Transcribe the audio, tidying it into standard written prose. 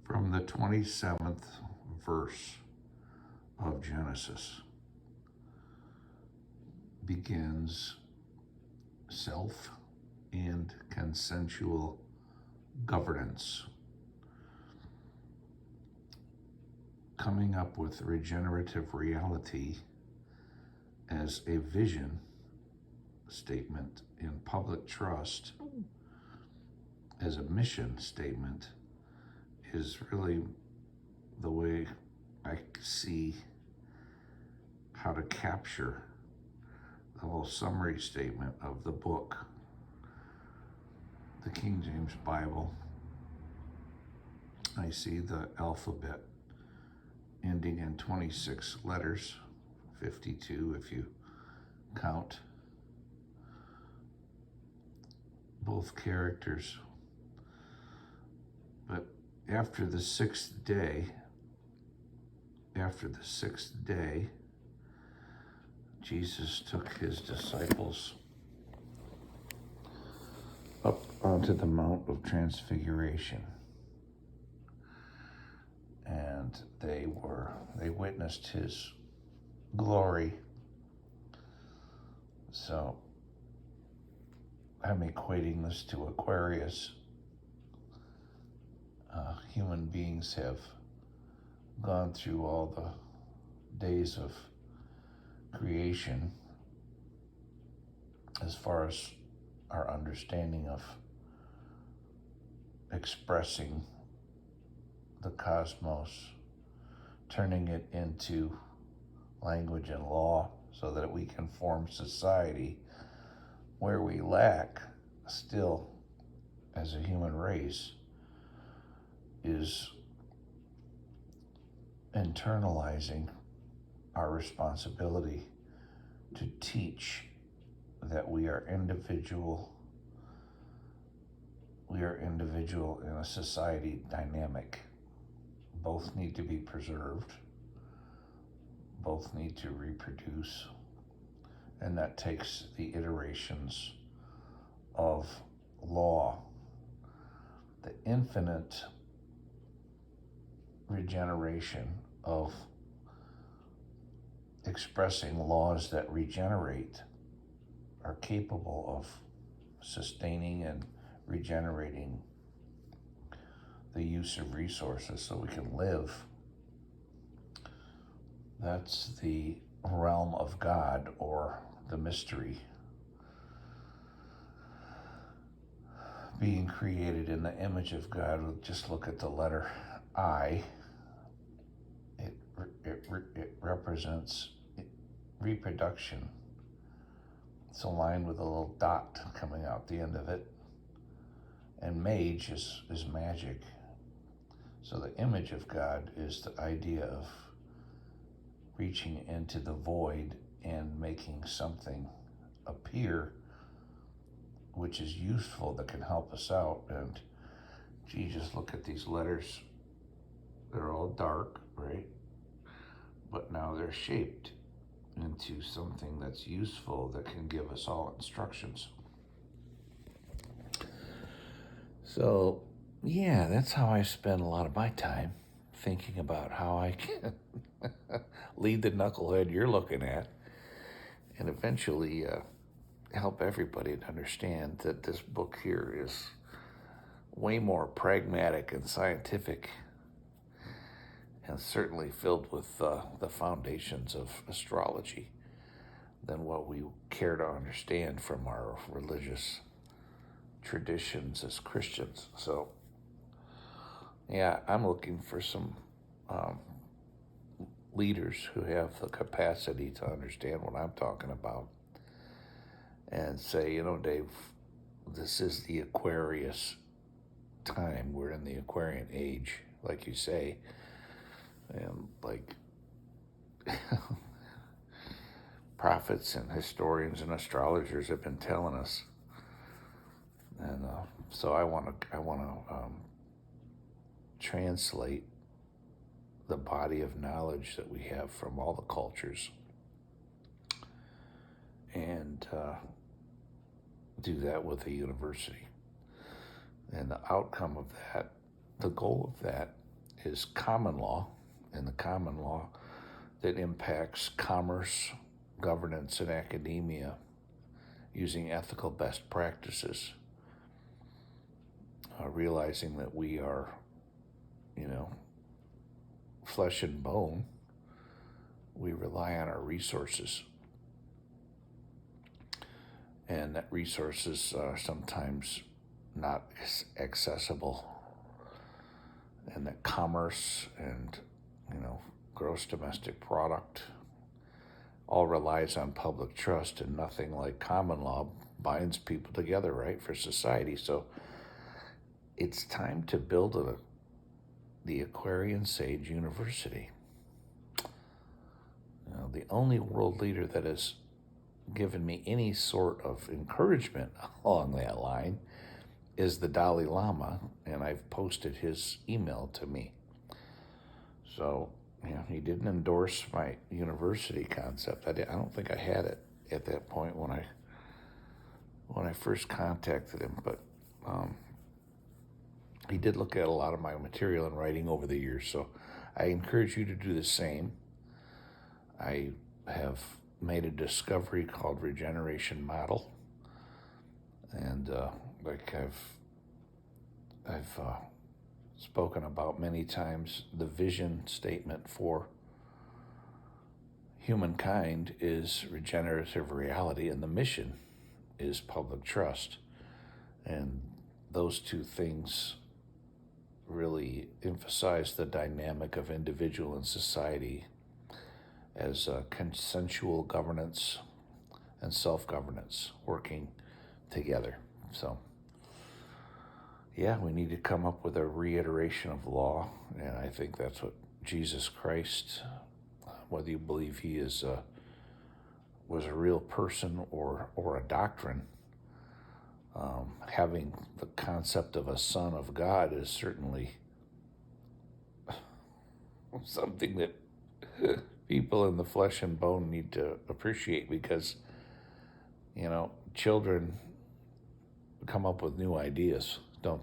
from the 27th verse of Genesis begins self and consensual governance, coming up with regenerative reality as a vision statement in public trust, as a mission statement, is really the way I see how to capture the whole summary statement of the book, the King James Bible. I see the alphabet ending in 26 letters, 52 if you count both characters. But after the sixth day, Jesus took his disciples up onto the Mount of Transfiguration, and they witnessed his glory. So I'm equating this to Aquarius. Human beings have gone through all the days of creation as far as our understanding of expressing the cosmos, turning it into language and law so that we can form society. Where we lack still as a human race is internalizing our responsibility to teach that we are individual in a society dynamic. Both need to be preserved, both need to reproduce, and that takes the iterations of law, the infinite regeneration of expressing laws that regenerate, are capable of sustaining and regenerating the use of resources so we can live. That's the realm of God, or the mystery. Being created in the image of God, just look at the letter I. It represents reproduction. It's a line with a little dot coming out the end of it. And mage is magic. So the image of God is the idea of reaching into the void and making something appear which is useful, that can help us out. And just look at these letters. They're all dark, right? But now they're shaped into something that's useful, that can give us all instructions. So, yeah, that's how I spend a lot of my time, thinking about how I can lead the knucklehead you're looking at, and eventually help everybody to understand that this book here is way more pragmatic and scientific, and certainly filled with the foundations of astrology than what we care to understand from our religious traditions as Christians. So, yeah, I'm looking for some leaders who have the capacity to understand what I'm talking about and say, you know, Dave, this is the Aquarius time. We're in the Aquarian age, like you say. And like prophets and historians and astrologers have been telling us. And so I want to translate the body of knowledge that we have from all the cultures, and do that with a university. And the outcome of that, the goal of that, is common law, and the common law that impacts commerce, governance, and academia using ethical best practices, realizing that we are, flesh and bone. We rely on our resources, and that resources are sometimes not accessible, and that commerce and, gross domestic product all relies on public trust, and nothing like common law binds people together, right, for society. So it's time to build the Aquarian Sage University. The only world leader that has given me any sort of encouragement along that line is the Dalai Lama, and I've posted his email to me. So, he didn't endorse my university concept. I don't think I had it at that point when I first contacted him, but he did look at a lot of my material and writing over the years. So I encourage you to do the same. I have made a discovery called regeneration model, and like I've spoken about many times, the vision statement for humankind is regenerative reality, and the mission is public trust. And those two things really emphasize the dynamic of individual and society as consensual governance and self-governance working together. So, we need to come up with a reiteration of law, and I think that's what Jesus Christ, whether you believe he was a real person or a doctrine, having the concept of a son of God is certainly something that people in the flesh and bone need to appreciate, because, children come up with new ideas.